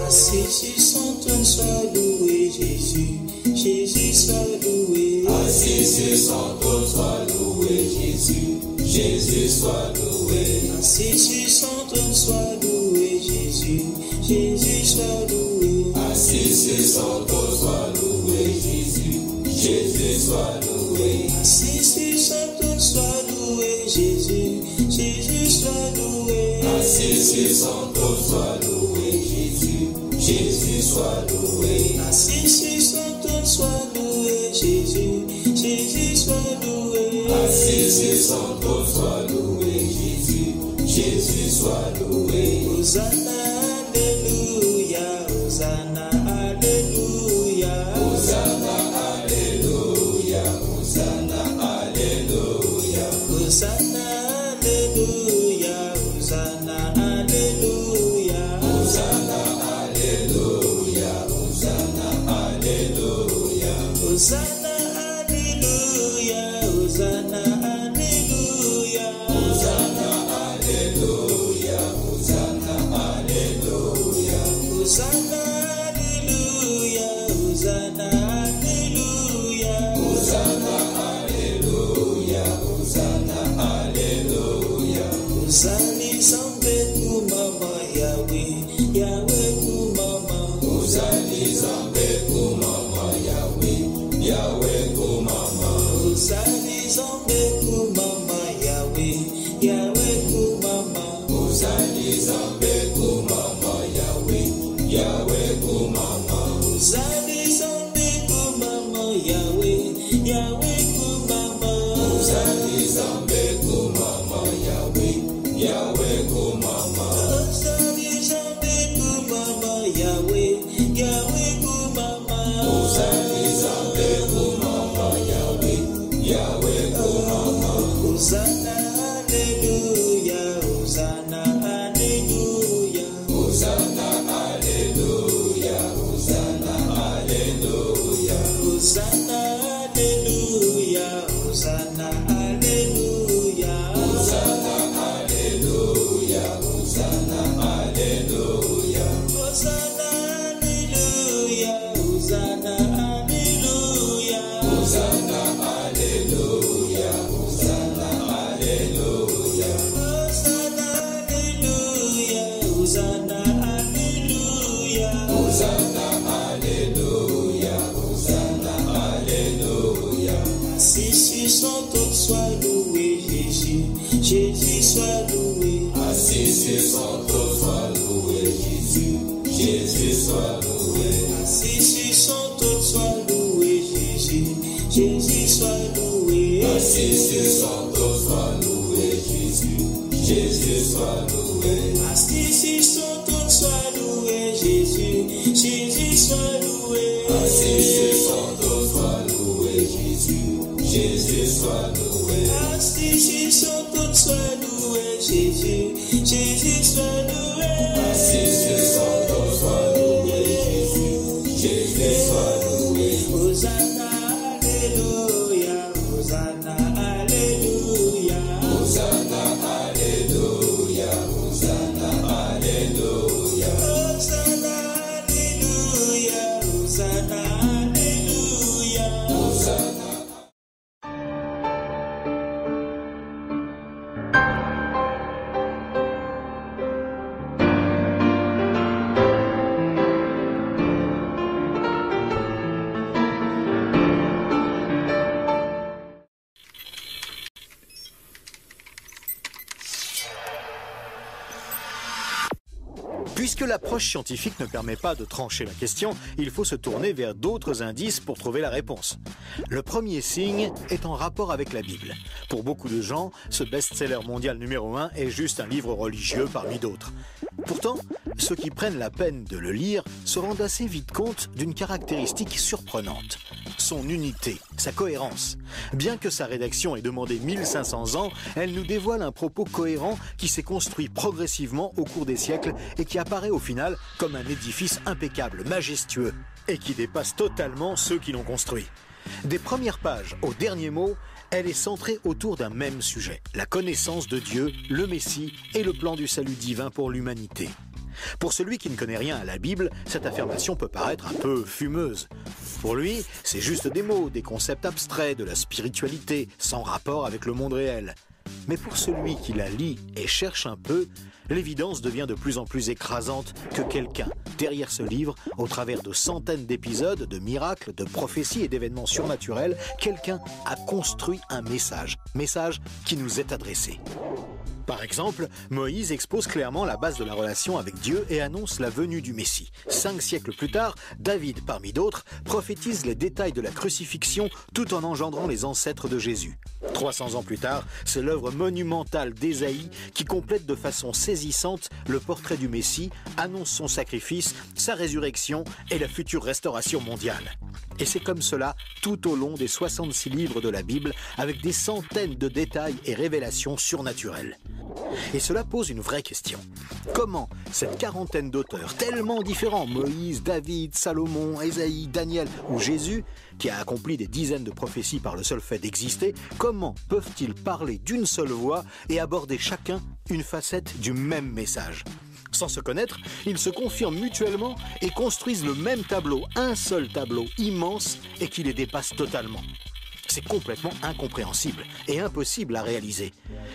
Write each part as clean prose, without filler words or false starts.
Assis sur son trône, sois loué, Jésus, Jésus, sois loué. Assis sur son trône, sois loué, Jésus, Jésus, sois loué. Assis sur son trône, sois loué, Jésus, Jésus, sois loué. Assis sur son trône, sois loué, Jésus, Jésus, sois loué. Assis sur son trône, sois loué, Jésus, Jésus, sois loué. Assis sur son trône, sois loué, Jésus, Jésus, sois loué. Assis sur son trône, sois loué, Jésus, Jésus, sois loué. Assis sur son trône, sois loué, Jésus, Jésus, sois loué. Hosanna, alléluia, Hosanna, alléluia. Hosanna, alléluia, Hosanna, alléluia. Hosanna, alléluia, Hosanna, alléluia. Hosanna, alléluia, Hosanna, alléluia. Hosanna, alléluia, Hosanna, alléluia. Hosanna, alléluia, Hosanna, alléluia. Hosanna, alléluia, Hosanna, alléluia. Hosanna, alléluia, Hosanna, alléluia. Hosanna, zambe kumama Yahweh, Yahweh kumama. Hosanna, zambe kumama Yahweh, Yahweh kumama. Hosanna, zambe kumama Yahweh, Yahweh kumama. Hosanna, zambe kumama Yahweh, Yahweh kumama. Hosanna, zambe kumama Yahweh, Yahweh kumama. Hosanna, zambe kumama Yahweh, Yahweh kumama. Hosanna, zambe kumama Yahweh, Yahweh kumama. Hosanna, zambe kumama Yahweh, Yahweh kumama. Hosanna, hallelujah, Hosanna, hallelujah. Hosanna, alléluia, Hosanna, alléluia. Hosanna, hallelujah, Hosanna, hallelujah. Hosanna, alléluia, Hosanna, alléluia. Hosanna, hallelujah, Hosanna, hallelujah. Hosanna, alléluia, Hosanna, alléluia. Hosanna, hallelujah, Hosanna, hallelujah. Hosanna, alléluia, Hosanna, alléluia. Assis sur son trône, sois loué, Jésus, Jésus, sois loué. Assis sur son trône, sois loué, Jésus, Jésus, sois loué. Assis sur son trône, sois loué, Jésus, Jésus, sois loué. Assis sur son trône, sois loué, Jésus, Jésus, sois loué. Assis sur son trône, sois loué, Jésus, Jésus, sois loué. Assis sur son trône, sois loué, Jésus, Jésus, sois loué. Assis sur son trône, sois loué, Jésus, Jésus, sois loué. Assis sur son trône, sois loué, Jésus, Jésus, sois loué. Hosanna, alléluia, Hosanna, alléluia. Hosanna, alléluia, Hosanna, alléluia. Hosanna, alléluia, Hosanna, alléluia. Hosanna. Puisque l'approche scientifique ne permet pas de trancher la question, il faut se tourner vers d'autres indices pour trouver la réponse. Le premier signe est en rapport avec la Bible. Pour beaucoup de gens, ce best-seller mondial numéro 1 est juste un livre religieux parmi d'autres. Pourtant, ceux qui prennent la peine de le lire se rendent assez vite compte d'une caractéristique surprenante. son unité, sa cohérence. Bien que sa rédaction ait demandé 1500 ans, elle nous dévoile un propos cohérent qui s'est construit progressivement au cours des siècles et qui apparaît au final comme un édifice impeccable, majestueux, et qui dépasse totalement ceux qui l'ont construit. Des premières pages aux derniers mots, elle est centrée autour d'un même sujet, la connaissance de Dieu, le Messie et le plan du salut divin pour l'humanité. Pour celui qui ne connaît rien à la Bible, cette affirmation peut paraître un peu fumeuse. Pour lui, c'est juste des mots, des concepts abstraits, de la spiritualité, sans rapport avec le monde réel. Mais pour celui qui la lit et cherche un peu, l'évidence devient de plus en plus écrasante que quelqu'un, derrière ce livre, au travers de centaines d'épisodes, de miracles, de prophéties et d'événements surnaturels, quelqu'un a construit un message qui nous est adressé. Par exemple, Moïse expose clairement la base de la relation avec Dieu et annonce la venue du Messie. 5 siècles plus tard, David, parmi d'autres, prophétise les détails de la crucifixion tout en engendrant les ancêtres de Jésus. 300 ans plus tard, c'est l'œuvre monumentale d'Ésaïe qui complète de façon saisissante le portrait du Messie, annonce son sacrifice, sa résurrection et la future restauration mondiale. Et c'est comme cela tout au long des 66 livres de la Bible, avec des centaines de détails et révélations surnaturelles. Et cela pose une vraie question. Comment cette quarantaine d'auteurs tellement différents, Moïse, David, Salomon, Ésaïe, Daniel ou Jésus, qui a accompli des dizaines de prophéties par le seul fait d'exister, comment peuvent-ils parler d'une seule voix et aborder chacun une facette du même message ? Sans se connaître, ils se confirment mutuellement et construisent le même tableau, un seul tableau immense et qui les dépasse totalement. C'est complètement incompréhensible et impossible à réaliser.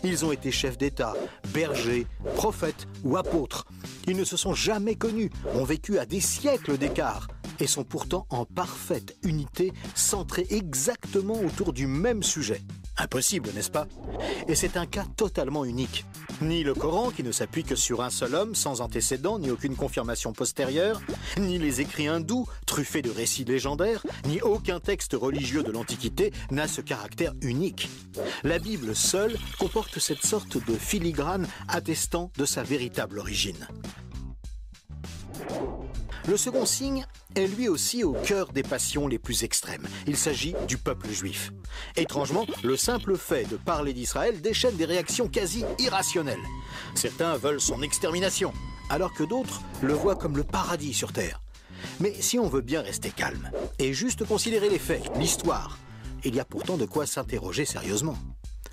Ils ont été chefs d'État, bergers, prophètes ou apôtres. Ils ne se sont jamais connus, ont vécu à des siècles d'écart et sont pourtant en parfaite unité, centrés exactement autour du même sujet. Impossible, n'est-ce pas ? Et c'est un cas totalement unique. Ni le Coran, qui ne s'appuie que sur un seul homme, sans antécédent ni aucune confirmation postérieure, ni les écrits hindous, truffés de récits légendaires, ni aucun texte religieux de l'Antiquité n'a ce caractère unique. La Bible seule comporte cette sorte de filigrane attestant de sa véritable origine. Le second signe est lui aussi au cœur des passions les plus extrêmes. Il s'agit du peuple juif. Étrangement, le simple fait de parler d'Israël déchaîne des réactions quasi irrationnelles. Certains veulent son extermination, alors que d'autres le voient comme le paradis sur terre. Mais si on veut bien rester calme et juste considérer les faits, l'histoire, il y a pourtant de quoi s'interroger sérieusement.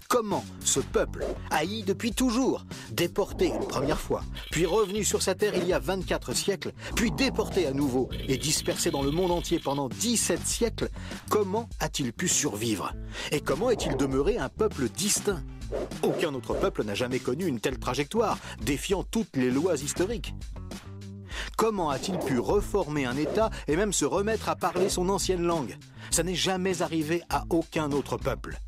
Comment ce peuple, haï depuis toujours, déporté une première fois, puis revenu sur sa terre il y a 24 siècles, puis déporté à nouveau et dispersé dans le monde entier pendant 17 siècles, comment a-t-il pu survivre? Et comment est-il demeuré un peuple distinct? Aucun autre peuple n'a jamais connu une telle trajectoire, défiant toutes les lois historiques. Comment a-t-il pu reformer un État et même se remettre à parler son ancienne langue? Ça n'est jamais arrivé à aucun autre peuple.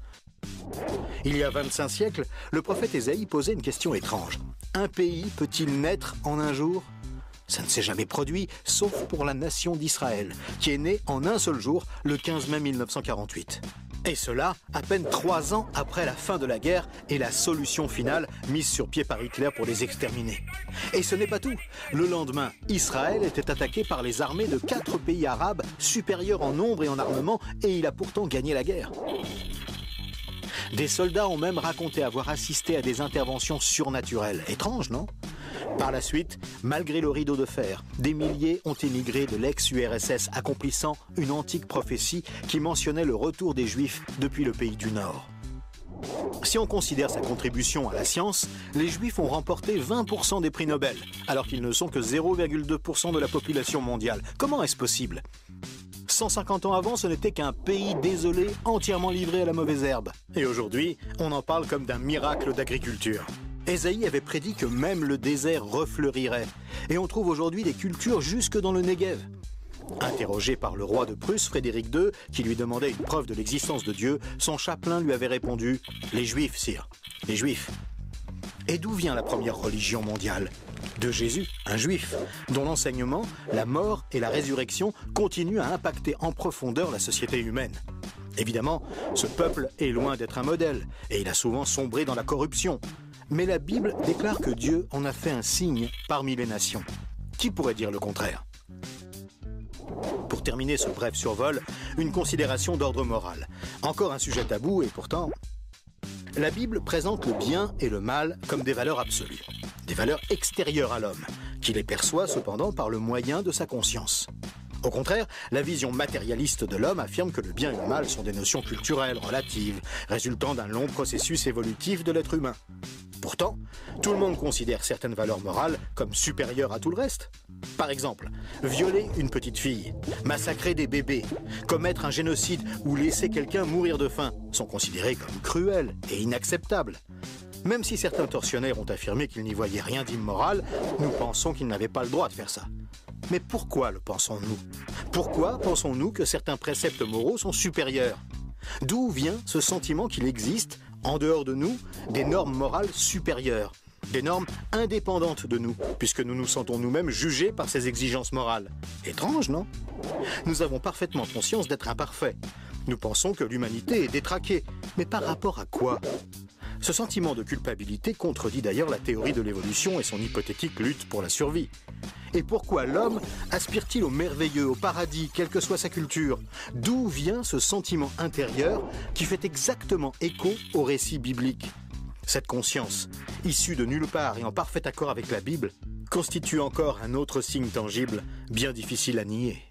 Il y a 25 siècles, le prophète Ésaïe posait une question étrange. Un pays peut-il naître en un jour? Ça ne s'est jamais produit, sauf pour la nation d'Israël, qui est née en un seul jour, le 15 mai 1948. Et cela, à peine 3 ans après la fin de la guerre et la solution finale mise sur pied par Hitler pour les exterminer. Et ce n'est pas tout. Le lendemain, Israël était attaqué par les armées de 4 pays arabes, supérieurs en nombre et en armement, et il a pourtant gagné la guerre. Des soldats ont même raconté avoir assisté à des interventions surnaturelles. Étrange, non? Par la suite, malgré le rideau de fer, des milliers ont émigré de l'ex-URSS, accomplissant une antique prophétie qui mentionnait le retour des Juifs depuis le pays du Nord. Si on considère sa contribution à la science, les Juifs ont remporté 20% des prix Nobel, alors qu'ils ne sont que 0,2% de la population mondiale. Comment est-ce possible ? 150 ans avant, ce n'était qu'un pays désolé, entièrement livré à la mauvaise herbe. Et aujourd'hui, on en parle comme d'un miracle d'agriculture. Ésaïe avait prédit que même le désert refleurirait. Et on trouve aujourd'hui des cultures jusque dans le Negev. Interrogé par le roi de Prusse, Frédéric II, qui lui demandait une preuve de l'existence de Dieu, son chapelain lui avait répondu « Les Juifs, sire, les Juifs ». Et d'où vient la première religion mondiale ? De Jésus, un Juif, dont l'enseignement, la mort et la résurrection continuent à impacter en profondeur la société humaine. Évidemment, ce peuple est loin d'être un modèle, et il a souvent sombré dans la corruption. Mais la Bible déclare que Dieu en a fait un signe parmi les nations. Qui pourrait dire le contraire ? Pour Pour terminer ce bref survol, une considération d'ordre moral. Encore un sujet tabou et pourtant... La Bible présente le bien et le mal comme des valeurs absolues, des valeurs extérieures à l'homme, qui les perçoit cependant par le moyen de sa conscience. Au contraire, la vision matérialiste de l'homme affirme que le bien et le mal sont des notions culturelles, relatives, résultant d'un long processus évolutif de l'être humain. Pourtant, tout le monde considère certaines valeurs morales comme supérieures à tout le reste. Par exemple, violer une petite fille, massacrer des bébés, commettre un génocide ou laisser quelqu'un mourir de faim sont considérés comme cruels et inacceptables. Même si certains tortionnaires ont affirmé qu'ils n'y voyaient rien d'immoral, nous pensons qu'ils n'avaient pas le droit de faire ça. Mais pourquoi le pensons-nous? Pourquoi pensons-nous que certains préceptes moraux sont supérieurs? D'où vient ce sentiment qu'il existe, en dehors de nous, des normes morales supérieures, des normes indépendantes de nous, puisque nous nous sentons nous-mêmes jugés par ces exigences morales? Étrange, non? Nous avons parfaitement conscience d'être imparfaits. Nous pensons que l'humanité est détraquée, mais par rapport à quoi? Ce sentiment de culpabilité contredit d'ailleurs la théorie de l'évolution et son hypothétique lutte pour la survie. Et pourquoi l'homme aspire-t-il au merveilleux, au paradis, quelle que soit sa culture? D'où vient ce sentiment intérieur qui fait exactement écho au récit biblique? Cette conscience, issue de nulle part et en parfait accord avec la Bible, constitue encore un autre signe tangible, bien difficile à nier.